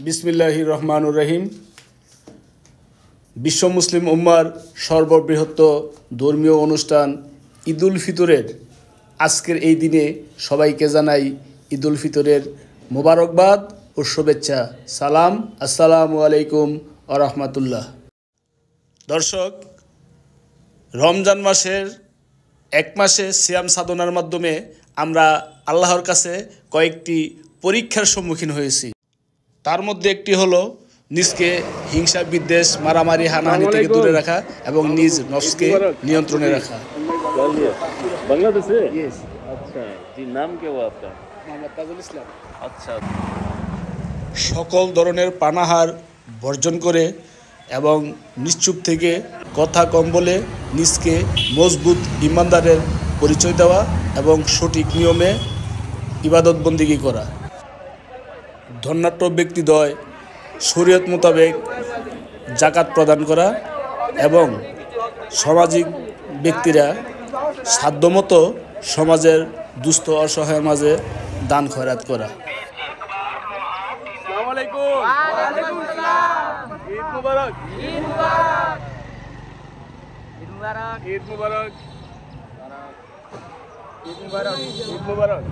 বিসমিল্লাহির রহমানুর রহিম। বিশ্ব মুসলিম উম্মার সর্ববৃহৎ ধর্মীয় অনুষ্ঠান ঈদুল ফিতরের আজকের এই দিনে সবাইকে জানাই ঈদুল ফিতরের মোবারকবাদ ও শুভেচ্ছা। সালাম, আসসালামু আলাইকুম ওয়া রাহমাতুল্লাহ। দর্শক, রমজান মাসের এক মাসে সিয়াম সাধনার মাধ্যমে আমরা আল্লাহর কাছে কয়েকটি পরীক্ষার সম্মুখীন হয়েছি। তার মধ্যে একটি হলো নিজকে হিংসা বিদ্বেষ মারামারি হানাহানি থেকে দূরে রাখা এবং নিজ নফসকে নিয়ন্ত্রণে রাখা। বাংলাদেশে? আচ্ছা, জি, নাম কি আপনার? মোহাম্মদ তাজুল ইসলাম। আচ্ছা। সকল ধরনের পানাহার বর্জন করে এবং নিশ্চুপ থেকে কথা কম বলে নিজকে মজবুত ইমানদারের পরিচয় দেওয়া এবং সঠিক নিয়মে ইবাদত বন্দিগি করা। ধন্যাঢ্য ব্যক্তিদ্বয় শরীয়ত মোতাবেক জাকাত প্রদান করা এবং সামাজিক ব্যক্তিরা সাধ্যমতো সমাজের দুস্থ অসহায় মাঝে দান খয়রাত করা। আসসালামু আলাইকুম। ওয়া আলাইকুম আসসালাম। ঈদ মুবারক। ঈদ মুবারক। ঈদ মুবারক। ঈদ মুবারক। ঈদ মুবারক। ঈদ মুবারক।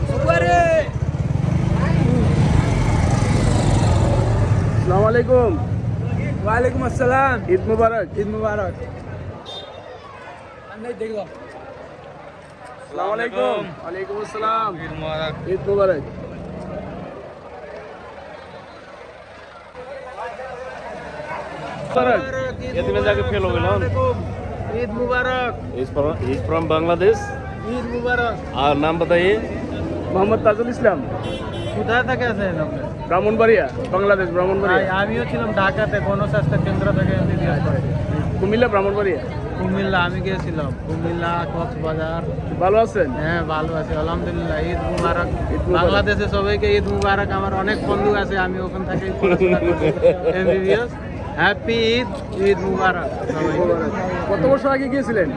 সুবারে। আসসালামু আলাইকুম। ওয়া আলাইকুম আসসালাম। ঈদ মুবারক। ঈদ মুবারক। আমি দেখলাম। আসসালামু আলাইকুম। ওয়া আলাইকুম আসসালাম। ঈদ মুবারক। ঈদ মুবারক। ये तो जाके फेल हो गया। ईद मुबारक। He's from Bangladesh। ईद मुबारक। और नाम बताइए? मोहम्मद ताजुल इस्लाम। কোথায় থেকে আছেন আপনি? ব্রাহ্মণবাড়িয়া, বাংলাদেশ, ব্রাহ্মণবাড়িয়া। আমিও ছিলাম ঢাকাতে গণস্বাস্থ্য কেন্দ্র থেকে এমবিবিএস করে। কুমিল্লা, ব্রাহ্মণবাড়িয়া। কুমিল্লা আমি গিয়েছিলাম, কুমিল্লা, কক্সবাজার। ভালো আছেন? হ্যাঁ, ভালো আছি আলহামদুলিল্লাহ। ঈদ মুবারক। বাংলাদেশে সবাইকে ঈদ মুবারক। আমার অনেক বন্ধু আছে, আমি ওখান থেকে পড়াশোনা করছি এমবিবিএস। হ্যাপি ঈদ, ঈদ মুবারক সবাইকে। কত বছর আগে গিয়েছিলেন?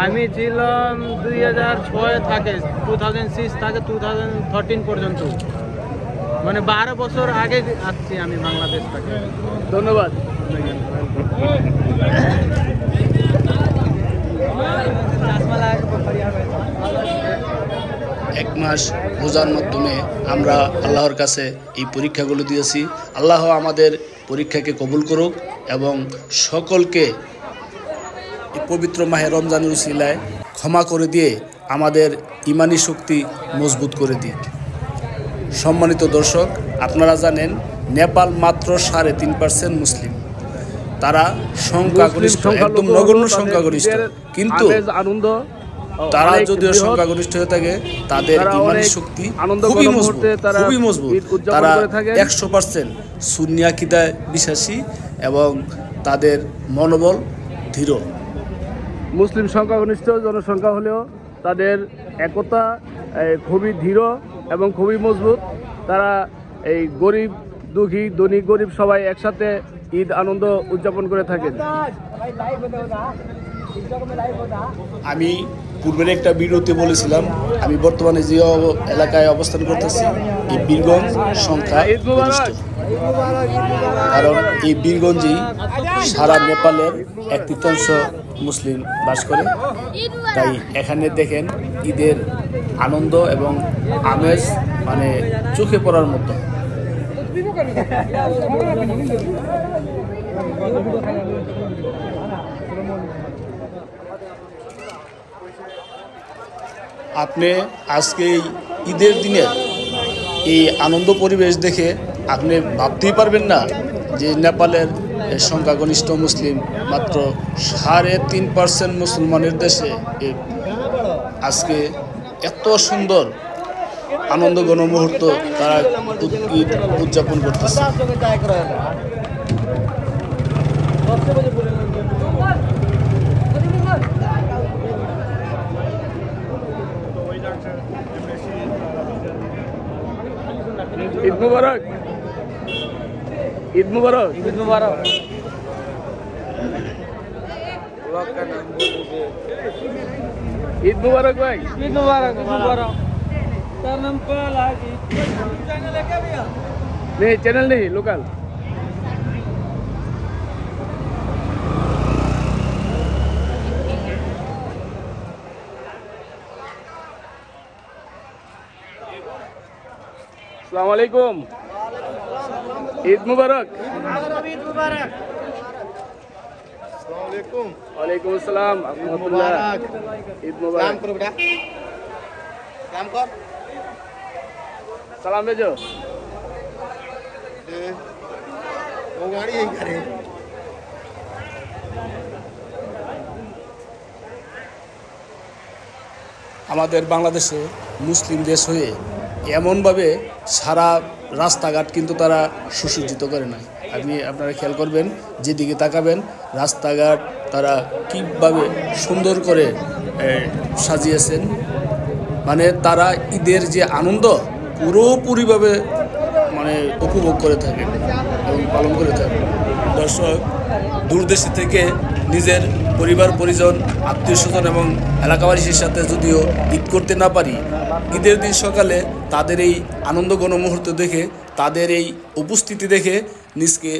আমি ছিলাম 2006 থেকে 2006 থেকে 2013 পর্যন্ত, মানে 12 বছর আগে আসছি আমি বাংলাদেশ থেকে। ধন্যবাদ। এক মাস রোজার মাধ্যমে আমরা আল্লাহর কাছে এই পরীক্ষাগুলো দিয়েছি। আল্লাহ আমাদের পরীক্ষাকে কবুল করুক এবং সকলকে পবিত্র মাহে রমজানের উসিলায় ক্ষমা করে দিয়ে আমাদের ইমানি শক্তি মজবুত করে দিক। সম্মানিত দর্শক, আপনারা জানেন নেপাল মাত্র 3.5% মুসলিম। তারা সংখ্যাগরিষ্ঠ, একদম নগণ্য সংখ্যাগরিষ্ঠ, কিন্তু তারা যদিও সংখ্যাগরিষ্ঠ হয়ে থাকে তাদের ইমানি শক্তি খুবই মজবুত। তারা 100% সুন্নি আকীদায় বিশ্বাসী এবং তাদের মনোবল দৃঢ়। মুসলিম সংখ্যাগরিষ্ঠ জনসংখ্যা হলেও তাদের একতা খুবই দৃঢ় এবং খুবই মজবুত। তারা এই গরিব দুঃখী ধনী গরিব সবাই একসাথে ঈদ আনন্দ উদযাপন করে থাকেন। আমি পূর্বের একটা ভিডিওতে বলেছিলাম আমি বর্তমানে যে এলাকায় অবস্থান করতেছি এই বীরগঞ্জ সংখ্যা গরিষ্ঠ, কারণ এই বীরগঞ্জেই সারা নেপালের 1/3 মুসলিম বাস করে। তাই এখানে দেখেন ঈদের আনন্দ এবং আমেজ মানে চোখে পড়ার মতো। আপনি আজকে ঈদের দিনে এই আনন্দ পরিবেশ দেখে আপনি ভাবতেই পারবেন না যে নেপালের সংখ্যাগরিষ্ঠ মুসলিম মাত্র 3.5% মুসলমানের দেশে আজকে এত সুন্দর আনন্দঘন মুহূর্ত তারা ঈদ উদযাপন করতেছে। ঈদ মুবারক। ঈদ মুবারক। ঈদ মুবারক। ঈদ মুবারক ভাই। ঈদ মুবারক। ঈদ মুবারক। नहीं चैनल नहीं लोकल। अस्सलाम वालेकुम, ईद मुबारक। वालेकुम अस्सलाम, ईद मुबारक। सलाम भेजो। আমাদের বাংলাদেশে মুসলিম দেশ হয়ে এমনভাবে সারা রাস্তাঘাট কিন্তু তারা সুসজ্জিত করে না। আপনারা খেয়াল করবেন, যেদিকে তাকাবেন রাস্তাঘাট তারা কীভাবে সুন্দর করে সাজিয়েছেন। মানে তারা ঈদের যে আনন্দ পুরোপুরিভাবে মানে উপভোগ করে থাকেন এবং পালন করে থাকেন। দর্শক, দূরদেশে থেকে নিজের পরিবার পরিজন আত্মীয় স্বজন এবং এলাকাবাসীর সাথে যদিও ঈদ করতে না পারি, ঈদের দিন সকালে তাদের এই আনন্দ ঘন মুহূর্ত দেখে, তাদের এই উপস্থিতি দেখে নিজকে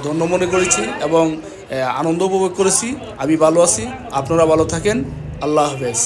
ধন্য মনে করেছি এবং আনন্দ উপভোগ করেছি। আমি ভালো আছি, আপনারা ভালো থাকেন। আল্লাহ হাফেজ।